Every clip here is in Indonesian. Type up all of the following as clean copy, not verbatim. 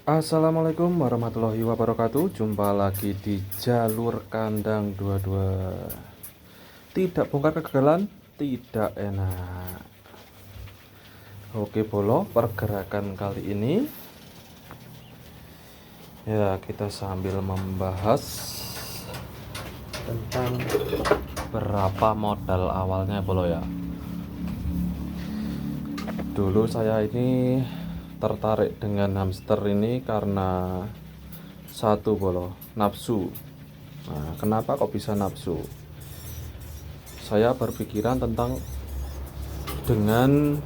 Assalamualaikum warahmatullahi wabarakatuh. Jumpa lagi di jalur kandang 22. Tidak bongkar kegagalan, tidak enak. Oke Bolo, pergerakan kali ini ya kita sambil membahas tentang berapa modal awalnya Bolo ya. Dulu saya ini tertarik dengan hamster ini karena satu Bolo, nafsu. Nah, kenapa kok bisa nafsu? Saya berpikiran tentang dengan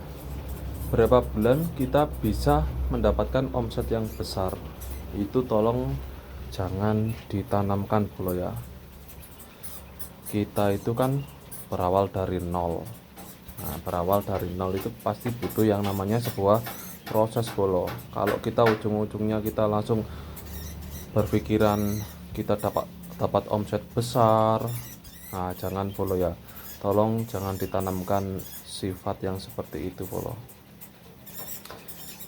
berapa bulan kita bisa mendapatkan omset yang besar. Itu tolong jangan ditanamkan Bolo ya. Kita itu kan berawal dari nol. Nah, berawal dari nol itu pasti butuh yang namanya sebuah proses Bolo. Kalau kita ujung-ujungnya kita langsung berpikiran kita dapat omset besar, nah jangan Bolo ya. Tolong jangan ditanamkan sifat yang seperti itu Bolo.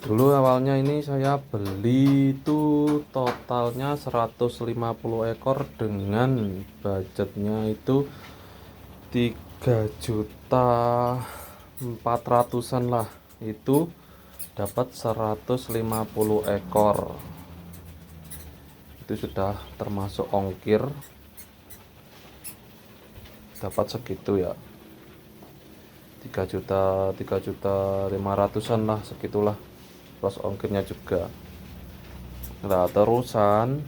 Dulu awalnya ini saya beli itu totalnya 150 ekor dengan budgetnya itu 3.400.000-an lah. Itu dapat 150 ekor. Itu sudah termasuk ongkir, dapat segitu ya. 3.500.000-an lah, segitulah plus ongkirnya juga. Nah terusan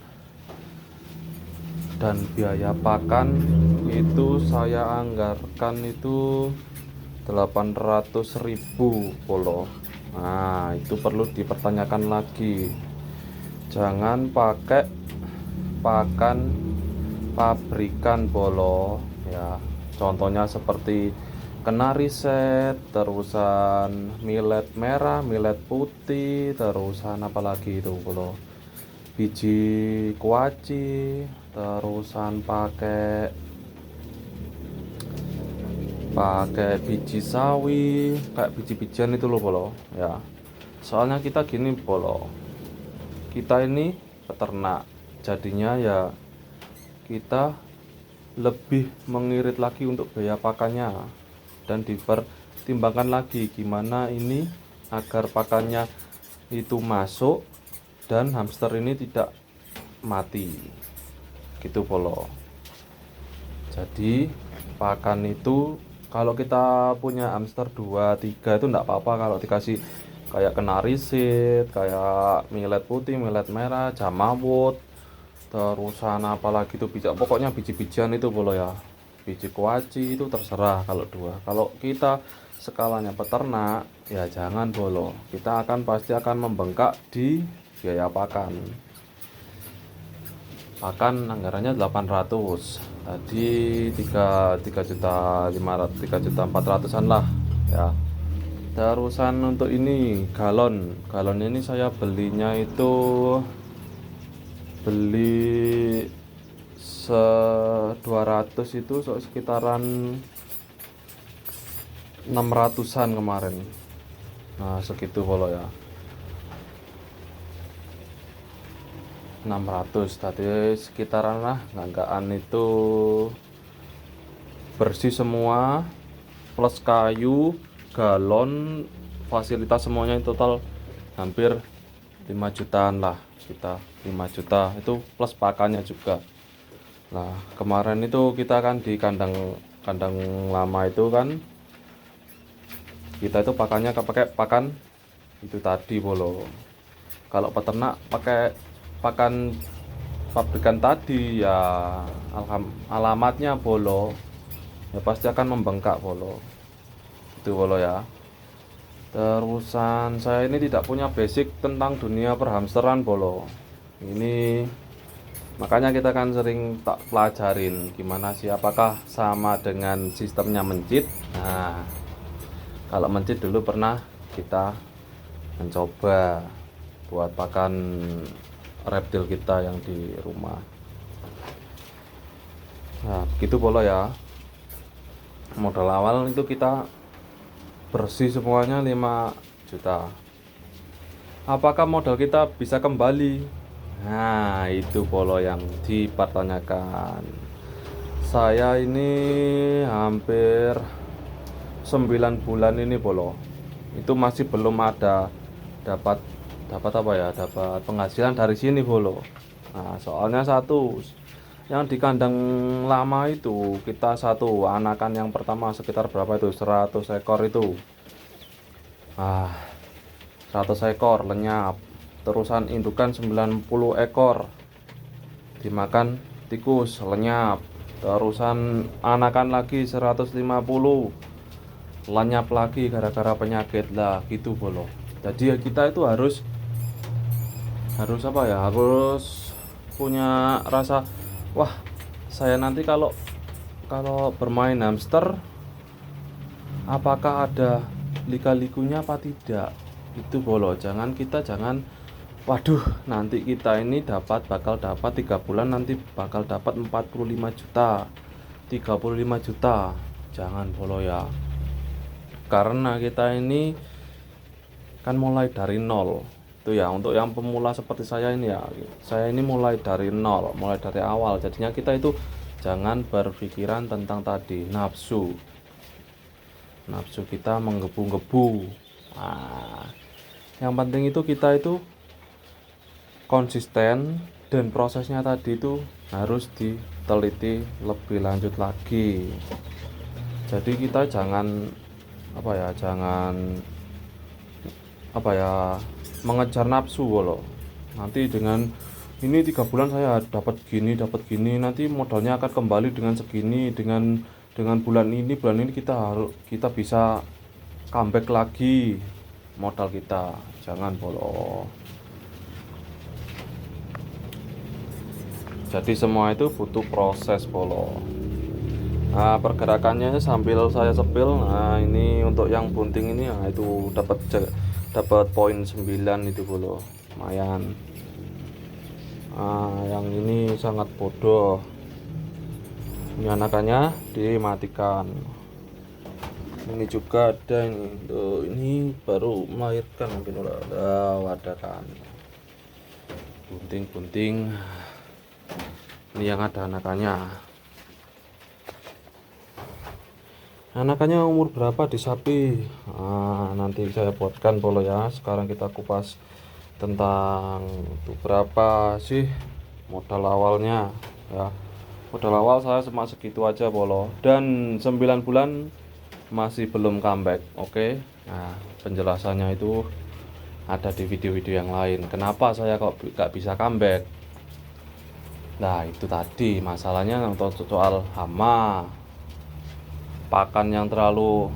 dan biaya pakan itu saya anggarkan itu 800.000 Bolo. Nah itu perlu dipertanyakan lagi, jangan pakai pakan pabrikan Bolo ya. Contohnya seperti kenari set, terusan millet merah, millet putih, terusan apalagi itu Bolo, biji kuaci, terusan pakai biji sawi, kayak biji-bijian itu loh Bolo ya. Soalnya kita gini Bolo, kita ini peternak, jadinya ya kita lebih mengirit lagi untuk biaya pakannya, dan dipertimbangkan lagi gimana ini agar pakannya itu masuk dan hamster ini tidak mati gitu Bolo. Jadi pakan itu kalau kita punya hamster 2 3 itu enggak apa-apa kalau dikasih kayak kenari seed, kayak millet putih, millet merah, jamawut, terusan apalagi itu pokoknya biji-bijian itu Bolo ya. Biji kuaci itu terserah kalau 2. Kalau kita skalanya peternak ya jangan Bolo, kita pasti akan membengkak di biaya pakan. Pakan anggarannya 800, tadi 3.400.000-an lah ya. Terusan untuk ini galon ini saya belinya itu beli 200 itu sekitaran 600-an kemarin. Nah segitu Bolo ya, 600 tadi sekitaran lah, nganggaan itu bersih semua plus kayu, galon, fasilitas semuanya total hampir 5 jutaan lah kita. 5 juta itu plus pakannya juga. Nah kemarin itu kita kan di kandang lama itu kan kita itu pakannya pakai pakan itu tadi Bolo. Kalau peternak pakai pakan pabrikan tadi ya alamatnya Bolo ya pasti akan membengkak Bolo itu Bolo ya. Terusan saya ini tidak punya basic tentang dunia perhamsteran Bolo ini, makanya kita kan sering tak pelajarin gimana sih, apakah sama dengan sistemnya mencit. Nah kalau mencit dulu pernah kita mencoba buat pakan reptil kita yang di rumah. Nah begitu Bolo ya. Modal awal itu kita bersih semuanya 5 juta. apakah modal kita bisa kembali? Nah, itu polo yang dipertanyakan. Saya ini hampir 9 bulan ini polo. Itu masih belum ada dapat dapat apa ya? Dapat penghasilan dari sini polo. Nah, soalnya satu yang di kandang lama itu kita satu anakan yang pertama sekitar berapa itu 100 ekor itu. Ah, 100 ekor lenyap. Terusan indukan 90 ekor dimakan tikus lenyap. Terusan anakan lagi 150 lenyap lagi gara-gara penyakit lah gitu bolo. Jadi ya kita itu harus apa ya, harus punya rasa, wah saya nanti kalau kalau bermain hamster apakah ada lika-likunya apa tidak, itu bolo. Jangan waduh nanti kita ini bakal dapat 3 bulan nanti bakal dapat 45 juta 35 juta, jangan bolo ya. Karena kita ini kan mulai dari nol itu ya, untuk yang pemula seperti saya ini ya, saya ini mulai dari nol, mulai dari awal. Jadinya kita itu jangan berpikiran tentang tadi nafsu kita menggebu-gebu. Nah, yang penting itu kita itu konsisten, dan prosesnya tadi itu harus diteliti lebih lanjut lagi. Jadi kita jangan apa ya, mengejar nafsu loh. Nanti dengan ini 3 bulan saya dapat gini, nanti modalnya akan kembali dengan segini, dengan bulan ini kita bisa comeback lagi modal kita. Jangan bolo. Jadi semua itu butuh proses bolo. Nah, pergerakannya sambil saya sepil. Nah, ini untuk yang bunting ini, nah itu dapat poin 9 itu bolo. Lumayan. Nah, yang ini sangat bodoh. Ini anakannya dimatikan. Ini juga ada ini. Tuh, ini baru melahirkan mungkin udah wadah kan. Bunting. Ini yang ada anakannya. Anakannya umur berapa di sapi? Nah, nanti saya buatkan bolo ya. Sekarang kita kupas tentang itu berapa sih modal awalnya ya. Modal awal saya cuma segitu aja bolo, dan 9 bulan masih belum comeback. Oke. Nah, penjelasannya itu ada di video-video yang lain. Kenapa saya kok gak bisa comeback? Nah, itu tadi masalahnya untuk soal hama, pakan yang terlalu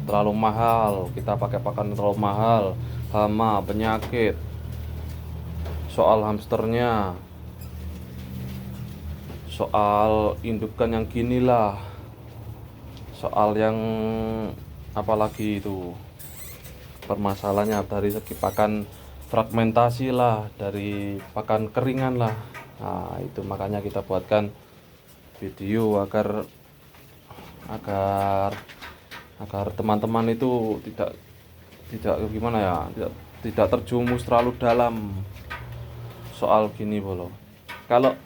terlalu mahal. Kita pakai pakan terlalu mahal, hama, penyakit, soal hamsternya, soal indukan yang gini lah, soal yang apalagi itu permasalahannya dari segi pakan fragmentasi lah, dari pakan keringan lah. Nah, itu makanya kita buatkan video agar teman-teman itu tidak gimana ya, tidak terjumus terlalu dalam soal gini bolo. Kalau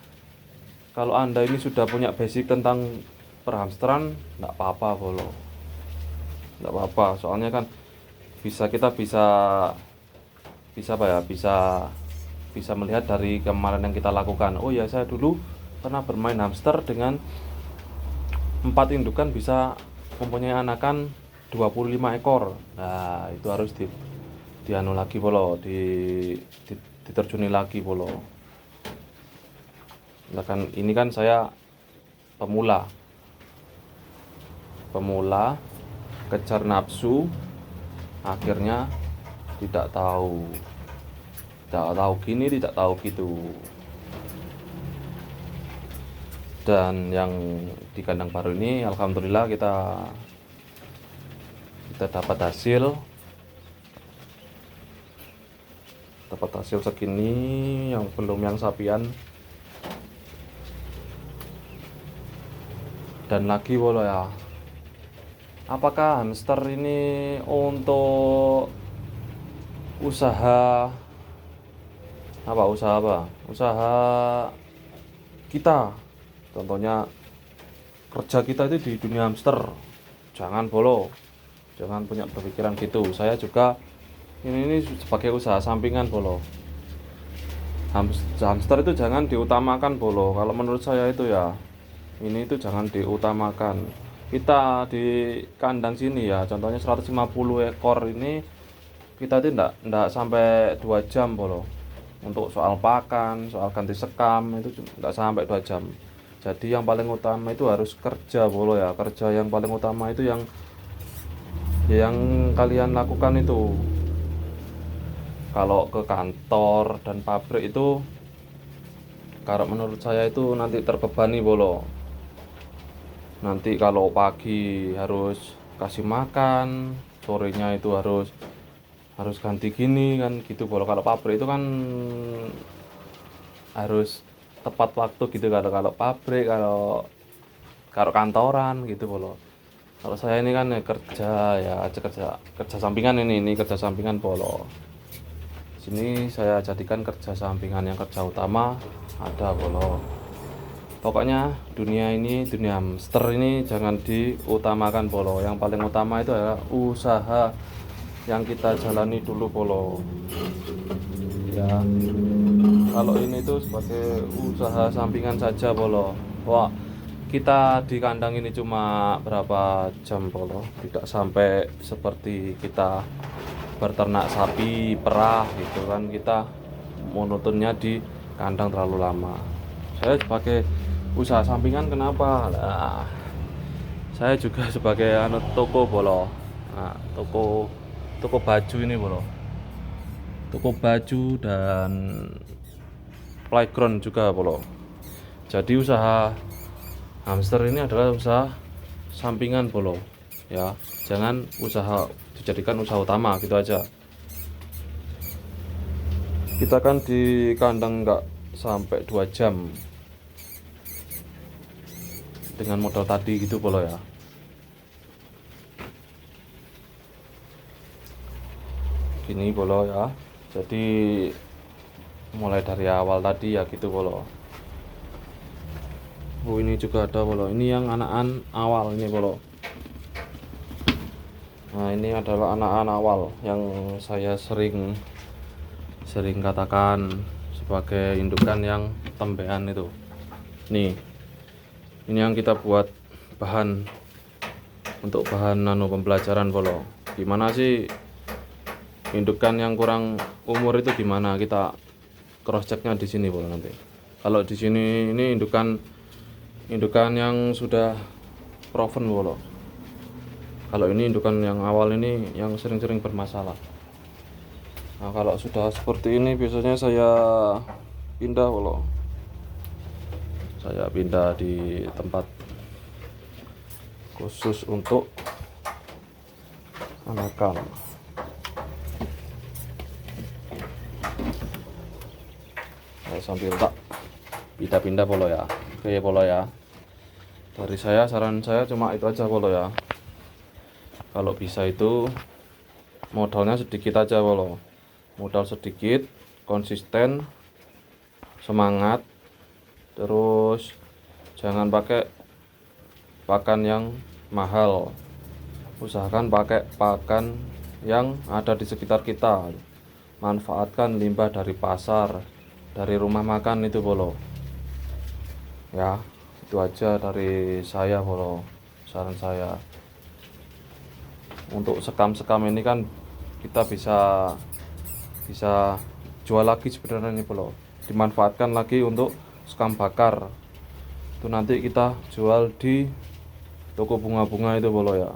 Anda ini sudah punya basic tentang perhamsteran, enggak apa-apa bolo. Enggak apa-apa, soalnya kan kita bisa melihat dari kemarin yang kita lakukan. Oh ya, saya dulu pernah bermain hamster dengan 4 indukan bisa mempunyai anakan 25 ekor. Nah, itu harus dianu lagi bolo, diterjuni lagi bolo. Nah, kan ini kan saya pemula kejar nafsu, akhirnya tidak tahu gini, tidak tahu gitu. Dan yang di kandang baru ini alhamdulillah kita dapat hasil segini, yang belum yang sapian. Dan lagi bolo ya, apakah hamster ini untuk usaha usaha kita, contohnya kerja kita itu di dunia hamster, jangan bolo, jangan punya berpikiran gitu. Saya juga ini sebagai usaha sampingan bolo. Hamster itu jangan diutamakan bolo, kalau menurut saya itu ya, ini itu jangan diutamakan. Kita di kandang sini ya, contohnya 150 ekor ini, kita itu enggak sampai 2 jam bolo. Untuk soal pakan, soal ganti sekam itu enggak sampai 2 jam. Jadi yang paling utama itu harus kerja bolo ya. Kerja yang paling utama itu yang kalian lakukan itu. Kalau ke kantor dan pabrik itu, kalau menurut saya itu nanti terbebani bolo. Nanti kalau pagi harus kasih makan, sorenya itu harus ganti gini kan gitu bolo. Kalau pabrik itu kan harus tepat waktu gitu, kalau pabrik, kalau kantoran gitu bolo. Kalau saya ini kan kerja sampingan, ini kerja sampingan bolo. Sini saya jadikan kerja sampingan, yang kerja utama ada bolo. Pokoknya dunia hamster ini jangan diutamakan bolo. Yang paling utama itu adalah usaha yang kita jalani dulu bolo. Ya, kalau ini tuh sebagai usaha sampingan saja bolo. Wah, kita di kandang ini cuma berapa jam bolo, tidak sampai seperti kita berternak sapi perah gitu kan, kita monotonnya di kandang terlalu lama. Saya sebagai usaha sampingan, kenapa? Nah, saya juga sebagai toko bolo. Nah, toko baju ini bolo. Toko baju dan playground juga bolo. Jadi usaha hamster ini adalah usaha sampingan bolo. Ya, jangan dijadikan usaha utama gitu aja. Kita kan di kandang nggak sampai 2 jam dengan modal tadi gitu bolo ya. Gini bolo ya. Jadi mulai dari awal tadi ya gitu bolo. Oh, ini juga ada bolo. Ini yang anakan awal ini bolo. Nah, ini adalah anakan awal yang saya sering katakan sebagai indukan yang tembean itu. Nih, ini yang kita buat bahan untuk bahan pembelajaran bolo. Gimana sih indukan yang kurang umur itu, gimana kita cross checknya di sini bolo nanti. Kalau di sini ini indukan yang sudah proven bolo. Kalau ini indukan yang awal ini yang sering-sering bermasalah. Nah, kalau sudah seperti ini biasanya saya pindah bolo. Saya pindah di tempat khusus untuk anakan. Saya sambil tak pindah-pindah bolo ya. Oke bolo ya. Dari saya, saran saya cuma itu aja bolo ya. Kalau bisa itu modalnya sedikit aja bolo. Modal sedikit, konsisten, semangat, terus jangan pakai pakan yang mahal. Usahakan pakai pakan yang ada di sekitar kita. Manfaatkan limbah dari pasar, dari rumah makan itu bolo. Ya, itu aja dari saya bolo. Saran saya. Untuk sekam-sekam ini kan kita bisa jual lagi sebenarnya bolo. Dimanfaatkan lagi untuk sekam bakar. Itu nanti kita jual di toko bunga-bunga itu bolo ya.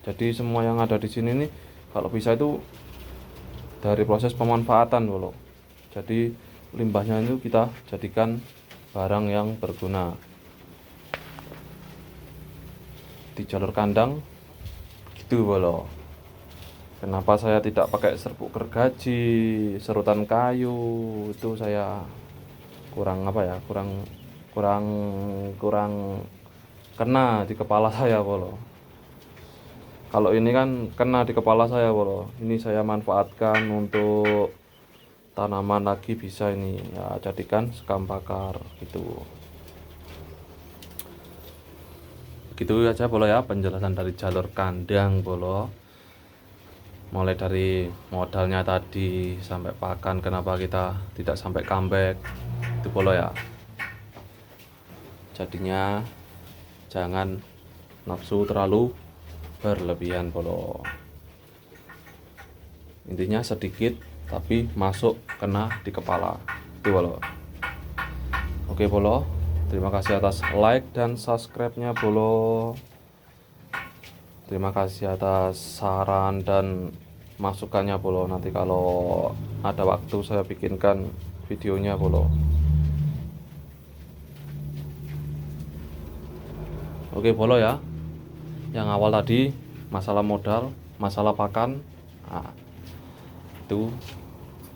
Jadi semua yang ada di sini nih kalau bisa itu dari proses pemanfaatan bolo. Jadi limbahnya itu kita jadikan barang yang berguna. Di jalur kandang gitu bolo. Kenapa saya tidak pakai serbuk gergaji, serutan kayu? Itu saya kurang kena di kepala saya bolo. Kalau ini kan kena di kepala saya bolo, ini saya manfaatkan untuk tanaman lagi bisa ini ya, jadikan sekam bakar gitu. Begitu aja bolo ya penjelasan dari jalur kandang bolo, mulai dari modalnya tadi sampai pakan, kenapa kita tidak sampai comeback itu bolo ya. Jadinya jangan nafsu terlalu berlebihan bolo, intinya sedikit tapi masuk kena di kepala itu bolo. Oke bolo, terima kasih atas like dan subscribe-nya bolo. Terima kasih atas saran dan masukannya bolo. Nanti kalau ada waktu saya bikinkan videonya bolo. Oke bolo ya. Yang awal tadi masalah modal, masalah pakan, nah, itu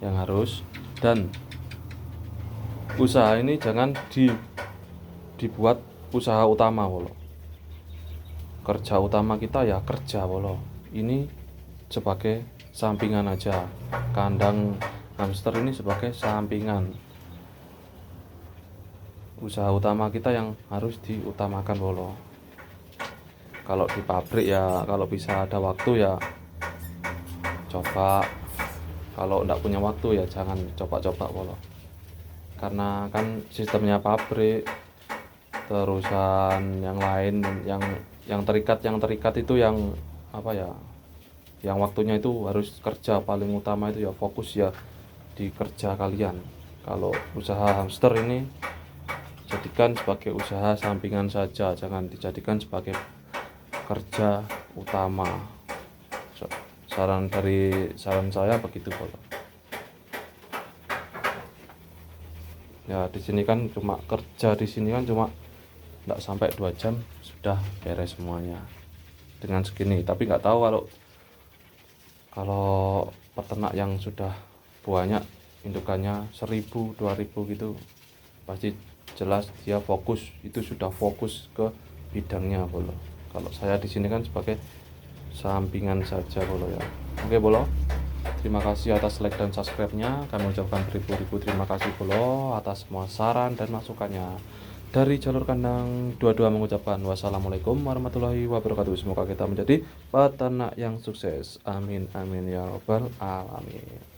yang harus. Dan usaha ini jangan dibuat usaha utama bolo. Kerja utama kita ya kerja bolo, ini sebagai sampingan aja. Kandang hamster ini sebagai sampingan. Usaha utama kita yang harus diutamakan bolo. Kalau di pabrik ya kalau bisa ada waktu ya coba, kalau enggak punya waktu ya jangan coba-coba bolo. Karena kan sistemnya pabrik, terusan yang lain yang terikat itu yang apa ya, yang waktunya itu harus kerja, paling utama itu ya fokus ya di kerja kalian. Kalau usaha hamster ini jadikan sebagai usaha sampingan saja, jangan dijadikan sebagai kerja utama. Saran saya begitu bolo. Ya di sini kan cuma kerja, di sini kan cuma enggak sampai 2 jam sudah beres semuanya dengan segini. Tapi nggak tahu kalau peternak yang sudah banyak indukannya 1000 2000 gitu, pasti jelas dia fokus, itu sudah fokus ke bidangnya bolo. Kalau saya di sini kan sebagai sampingan saja bolo ya. Oke bolo, terima kasih atas like dan subscribe-nya. Kami ucapkan beribu-ribu terima kasih bolo atas semua saran dan masukannya. Dari jalur kandang 22 mengucapkan wassalamualaikum warahmatullahi wabarakatuh. Semoga kita menjadi peternak yang sukses. Amin amin ya rabbal alamin.